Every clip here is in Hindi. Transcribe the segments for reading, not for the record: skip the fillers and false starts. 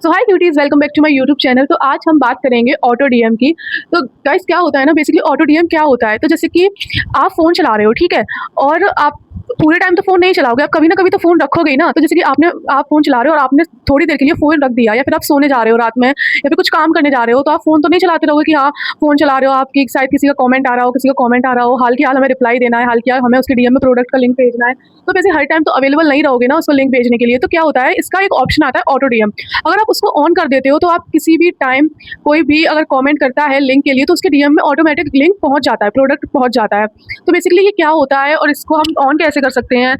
So hi cuties, welcome back to my YouTube channel. तो आज हम बात करेंगे ऑटो डीएम की। तो गाइस क्या होता है ना, बेसिकली ऑटो डीएम क्या होता है, तो जैसे कि आप फ़ोन चला रहे हो, ठीक है, और आप पूरे टाइम तो फ़ोन नहीं चलाओगे, आप कभी ना कभी तो फ़ोन रखोगे ही ना। तो जैसे कि आप फ़ोन चला रहे हो और आपने थोड़ी देर के लिए फ़ोन रख दिया, या फिर आप सोने जा रहे हो रात में, या फिर कुछ काम करने जा रहे हो, तो आप फ़ोन तो नहीं चलाते रहोगे कि हाँ, फ़ोन चला रहे हो, आपकी शायद किसी का कमेंट आ रहा हो, किसी का कमेंट आ रहा हो, हाल की हाल हमें रिप्लाई देना है, हाल की हाल हमें उसके डीएम में प्रोडक्ट का लिंक भेजना है। तो वैसे हर टाइम तो अवेलेबल नहीं रहोगे ना उसको लिंक भेजने के लिए। तो क्या होता है, इसका एक ऑप्शन आता है ऑटो डीएम। अगर आप उसको ऑन कर देते हो तो आप किसी भी टाइम कोई भी अगर कमेंट करता है लिंक के लिए, तो उसके डीएम में ऑटोमेटिक लिंक पहुंच जाता है, प्रोडक्ट पहुंच जाता है। तो बेसिकली ये क्या होता है और इसको हम ऑन कैसे कर सकते हैं,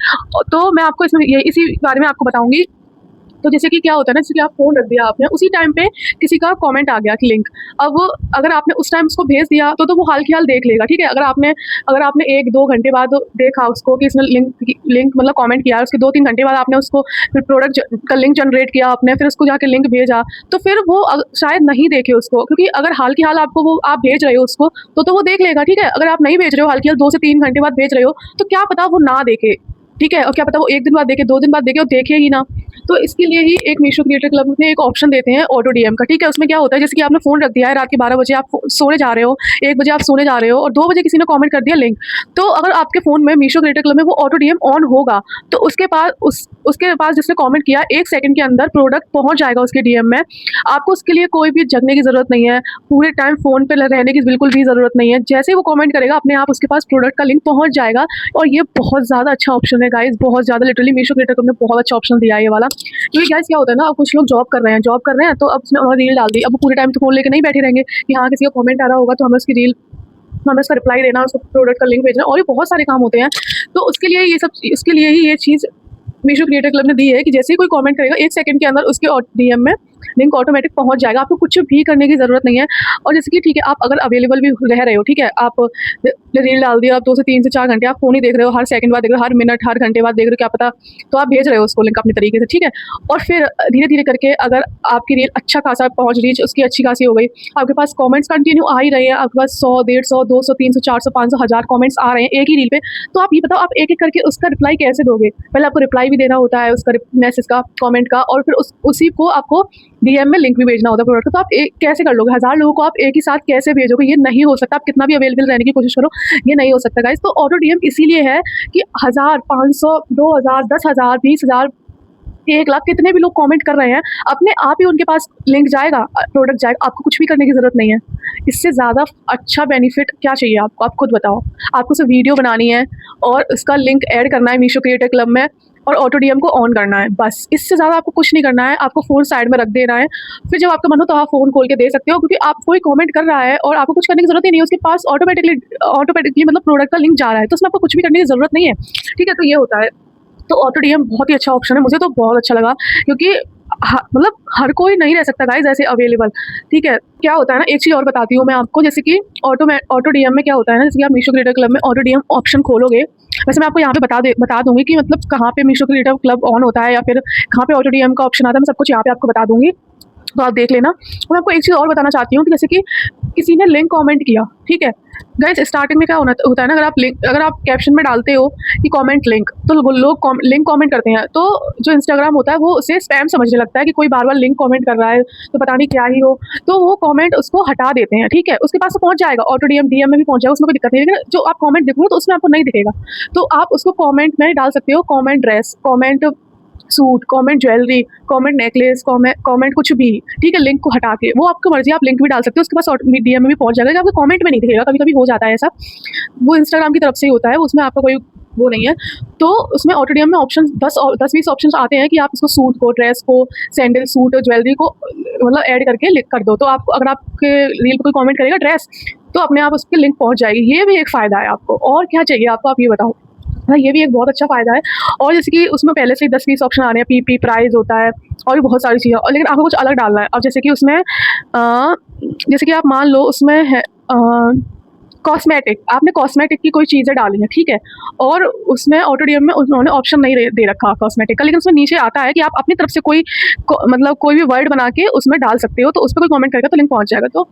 तो मैं आपको इसमें ये इसी बारे में आपको बताऊंगी। तो जैसे कि क्या होता है ना, जैसे कि आप फ़ोन रख दिया आपने, उसी टाइम पे किसी का कमेंट आ गया कि लिंक, अब अगर आपने उस टाइम उसको भेज दिया तो वो हाल की हाल देख लेगा, ठीक है। अगर आपने 1-2 घंटे बाद देखा उसको कि इसने लिंक मतलब कमेंट किया है, उसके 2-3 घंटे बाद आपने उसको फिर प्रोडक्ट का लिंक जनरेट किया आपने, फिर उसको जाके लिंक भेजा, तो फिर वो शायद नहीं देखे उसको, क्योंकि अगर हाल की हाल आपको वो आप भेज रहे हो उसको, तो वो देख लेगा, ठीक है। अगर आप नहीं भेज रहे हो, हाल की हाल 2 से 3 घंटे बाद भेज रहे हो, तो क्या पता वो ना देखे, ठीक है। और क्या पता वो 1 दिन बाद देखे, 2 दिन बाद देखे, और देखे ही ना। तो इसके लिए ही एक मीशो क्रिएटर क्लब में एक ऑप्शन देते हैं ऑटो डीएम का, ठीक है। उसमें क्या होता है, जैसे कि आपने फ़ोन रख दिया है, रात के 12 बजे आप सोने जा रहे हो, 1 बजे आप सोने जा रहे हो, और 2 बजे किसी ने कमेंट कर दिया लिंक, तो अगर आपके फ़ोन में मीशो क्रिएटर क्लब में वो ऑटो डीएम ऑन होगा, तो उसके पास जिसने कमेंट किया 1 सेकंड के अंदर प्रोडक्ट पहुंच जाएगा उसके डीएम में। आपको उसके लिए कोई भी जगने की ज़रूरत नहीं है, पूरे टाइम फ़ोन पे रहने की बिल्कुल भी ज़रूरत नहीं है। जैसे ही वो कमेंट करेगा, अपने आप उसके पास प्रोडक्ट का लिंक पहुंच जाएगा। और ये बहुत ज़्यादा अच्छा ऑप्शन है गाइस, बहुत ज़्यादा, लिटरली मीशो क्रिएटर क्लब ने बहुत अच्छा ऑप्शन दिया है ये वाला। क्योंकि गाइस क्या होता है ना, अब कुछ लोग जॉब कर रहे हैं, तो अब उसने उन्होंने रील डाल दी, अब वो पूरे टाइम तो फ़ोन लेके नहीं बैठे रहेंगे कि हाँ, किसी का कमेंट आ रहा होगा तो हमें उसका रिप्लाई देना, उसको प्रोडक्ट का लिंक भेजना, और भी बहुत सारे काम होते हैं। तो उसके लिए ही ये चीज़ मीशो क्रिएटर क्लब ने दी है कि जैसे ही कोई कमेंट करेगा, 1 सेकंड के अंदर उसके डीएम में लिंक ऑटोमेटिक पहुंच जाएगा, आपको कुछ भी करने की ज़रूरत नहीं है। और जैसे कि ठीक है, आप अगर अवेलेबल भी रह रहे हो, ठीक है, आप रील डाल दिया, आप 2 से 3 से 4 घंटे आप फ़ोन ही देख रहे हो, हर सेकंड बाद देख रहे हो, हर मिनट, हर घंटे बाद देख रहे हो, क्या पता, तो आप भेज रहे हो उसको लिंक अपने तरीके से, ठीक है। और फिर धीरे-धीरे करके अगर आपकी रील अच्छा खासा पहुँच रीच उसकी अच्छी खासी हो गई, आपके पास कमेंट्स कंटिन्यू आ ही रहे हैं, आपके पास 100, 150, 200, 300, 400, 500, 1000 कमेंट्स आ रहे हैं एक ही रील पे, तो आप ये बताओ आप एक-एक करके उसका रिप्लाई कैसे दोगे? पहले आपको रिप्लाई भी देना होता है उसका मैसेज का, कमेंट का, और फिर उसी को आपको डीएम में लिंक भी भेजना होता है प्रोडक्ट का। तो आप एक कैसे कर लोगे? 1000 लोगों को आप एक ही साथ कैसे भेजोगे? ये नहीं हो सकता, आप कितना भी अवेलेबल रहने की कोशिश करो, ये नहीं हो सकता गाइस। तो ऑटो डीएम इसीलिए है कि 1000, 500, 2000, 10,000, 20,000, 1 लाख कितने भी लोग कमेंट कर रहे हैं, अपने आप ही उनके पास लिंक जाएगा, प्रोडक्ट जाएगा, आपको कुछ भी करने की ज़रूरत नहीं है। इससे ज़्यादा अच्छा बेनिफिट क्या चाहिए आपको? आप खुद बताओ। आपको सिर्फ वीडियो बनानी है और उसका लिंक ऐड करना है मीशो क्रिएटर क्लब में, और ऑटो डीएम को ऑन करना है, बस। इससे ज़्यादा आपको कुछ नहीं करना है, आपको फ़ोन साइड में रख देना है। फिर जब आपका मन हो तो आप फ़ोन खोल के देख सकते हो, क्योंकि आप कोई कमेंट कर रहा है और आपको कुछ करने की ज़रूरत ही नहीं है, उसके पास ऑटोमेटिकली मतलब प्रोडक्ट का लिंक जा रहा है, तो उसमें आपको कुछ भी करने की ज़रूरत नहीं है, ठीक है। तो ये होता है। तो ऑटो डीएम बहुत ही अच्छा ऑप्शन है, मुझे तो बहुत अच्छा लगा, क्योंकि मतलब हर कोई नहीं रह सकता गाइस ऐसे अवेलेबल, ठीक है। क्या होता है ना, एक चीज़ और बताती हूँ मैं आपको, जैसे कि ऑटो डीएम में क्या होता है ना, जैसे कि आप मीशो क्रिएटर क्लब में ऑटो डीएम ऑप्शन खोलोगे, वैसे मैं आपको यहाँ पे बता दूंगी कि मतलब कहाँ पे मीशो क्रिएटर क्लब ऑन होता है, या फिर कहाँ पे ऑटो डीएम का ऑप्शन आता है, मैं सब कुछ यहाँ पे आपको बता दूंगी, तो आप देख लेना। और मैं आपको एक चीज़ और बताना चाहती हूँ कि जैसे कि किसी ने लिंक कमेंट किया, ठीक है गाइस, स्टार्टिंग में क्या होता है ना, अगर आप कैप्शन में डालते हो कि कमेंट लिंक, तो लोग लिंक कमेंट करते हैं, तो जो इंस्टाग्राम होता है वो उसे स्पैम समझने लगता है कि कोई बार बार लिंक कमेंट कर रहा है, तो पता नहीं क्या ही हो, तो वो कमेंट उसको हटा देते हैं, ठीक है। उसके पास तो पहुंच जाएगा, ऑटो डीएम में भी पहुंच जाएगा, उसमें कोई दिक्कत नहीं है, लेकिन जो आप कमेंट देखोगे तो उसमें आपको नहीं दिखेगा। तो आप उसको कमेंट में डाल सकते हो, comment dress, comment suit, comment jewellery, comment necklace, comment कुछ भी, ठीक है, लिंक को हटा के, वो आपकी मर्जी, आप लिंक भी डाल सकते हो, उसके पास डीएम में भी पहुंच जाएगा, आपके कमेंट में नहीं दिखेगा, कभी कभी हो जाता है ऐसा, वो इंस्टाग्राम की तरफ से ही होता है, उसमें आपका कोई वो नहीं है। तो उसमें ऑटो डीएम में ऑप्शन 10-20 ऑप्शन आते हैं कि आप इसको सूट को, ड्रेस को, सैंडल, सूट, ज्वेलरी को मतलब ऐड करके लिख कर दो, तो आप अगर आपके रील पर कोई कमेंट करेगा ड्रेस, तो अपने आप उसके लिंक पहुंच जाएगी। ये भी एक फ़ायदा है आपको, और क्या चाहिए आपको, आप ये बताओ। हाँ, ये भी एक बहुत अच्छा फ़ायदा है। और जैसे कि उसमें पहले से ही 10-20 ऑप्शन आ रहे हैं, पीपी प्राइस होता है, और भी बहुत सारी चीज़ें, और लेकिन आपको कुछ अलग डालना है। अब जैसे कि उसमें जैसे कि आप मान लो उसमें है कॉस्मेटिक, आपने कॉस्मेटिक की कोई चीज़ें डाली हैं, ठीक है, और उसमें ऑटो डीएम में उन्होंने ऑप्शन नहीं दे रखा कॉस्मेटिक का, लेकिन उसमें नीचे आता है कि आप अपनी तरफ से मतलब कोई भी वर्ड बना के उसमें डाल सकते हो, तो उस पर कोई कमेंट करेगा तो लिंक पहुंच जाएगा। तो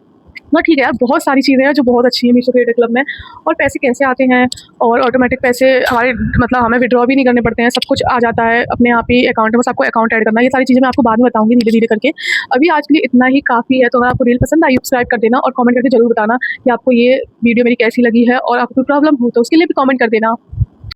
हाँ, ठीक है यार, बहुत सारी चीज़ें हैं जो बहुत अच्छी हैं मीशो क्रिएटर क्लब में। और पैसे कैसे आते हैं, और ऑटोमेटिक पैसे हमारे मतलब हमें विथड्रॉ भी नहीं करने पड़ते हैं, सब कुछ आ जाता है अपने आप ही अकाउंट में, बस आपको अकाउंट ऐड करना है। ये सारी चीज़ें मैं आपको बाद में बताऊँगी धीरे-धीरे करके। अभी आज के लिए इतना ही काफ़ी है, तो अगर आपको रील पसंद आई, सब्सक्राइब कर देना और कमेंट करके ज़रूर बताना कि आपको ये वीडियो मेरी कैसी लगी है, और आपको कोई प्रॉब्लम हो तो उसके लिए भी कमेंट कर देना।